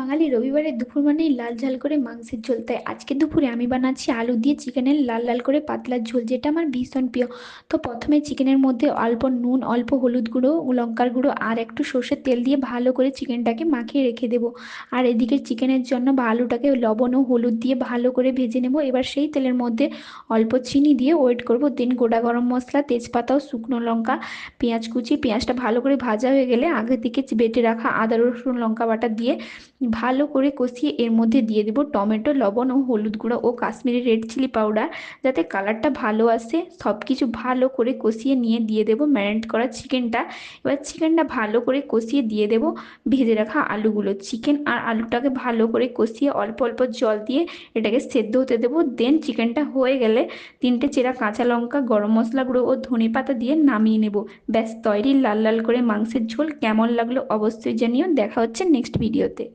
বাঙালি রবিবারের দুপুর মানেই লাল ঝাল করে মাংসের ঝোল, তাই আজকে দুপুরে আমি বানাচ্ছি আলু দিয়ে চিকেনের লাল লাল করে পাতলা ঝোল, যেটা আমার ভীষণ প্রিয়। তো প্রথমে চিকেনের মধ্যে অল্প নুন, অল্প হলুদ গুঁড়ো, লঙ্কার গুঁড়ো আর একটু সর্ষের তেল দিয়ে ভালো করে চিকেনটাকে মাখিয়ে রেখে দেবো। আর এদিকে চিকেনের জন্য বা আলুটাকে লবণ ও হলুদ দিয়ে ভালো করে ভেজে নেবো। এবার সেই তেলের মধ্যে অল্প চিনি দিয়ে ওয়েট করবো, দেন গোটা গরম মশলা, তেজপাতা ও শুকনো লঙ্কা, পেঁয়াজ কুচি, পেঁয়াজটা ভালো করে ভাজা হয়ে গেলে আগে থেকে বেটে রাখা আদা রসুন লঙ্কা বাটা দিয়ে ভালো করে কষিয়ে এর মধ্যে দিয়ে দেবো টমেটো, লবণ ও হলুদ গুঁড়ো ও কাশ্মীরি রেড চিলি পাউডার, যাতে কালারটা ভালো আসে। সব কিছু ভালো করে কষিয়ে নিয়ে দিয়ে দেবো ম্যারিনেট করা চিকেনটা। এবার চিকেনটা ভালো করে কষিয়ে দিয়ে দেবো ভেজে রাখা আলুগুলো। চিকেন আর আলুটাকে ভালো করে কষিয়ে অল্প অল্প জল দিয়ে এটাকে সেদ্ধ হতে দেবো। দেন চিকেনটা হয়ে গেলে তিনটে চেরা কাঁচা লঙ্কা, গরম মশলা গুঁড়ো ও ধনে পাতা দিয়ে নামিয়ে নেব। ব্যাস তৈরি লাল লাল করে মাংসের ঝোল। কেমন লাগলো অবশ্যই জানিও। দেখা হচ্ছে নেক্সট ভিডিওতে।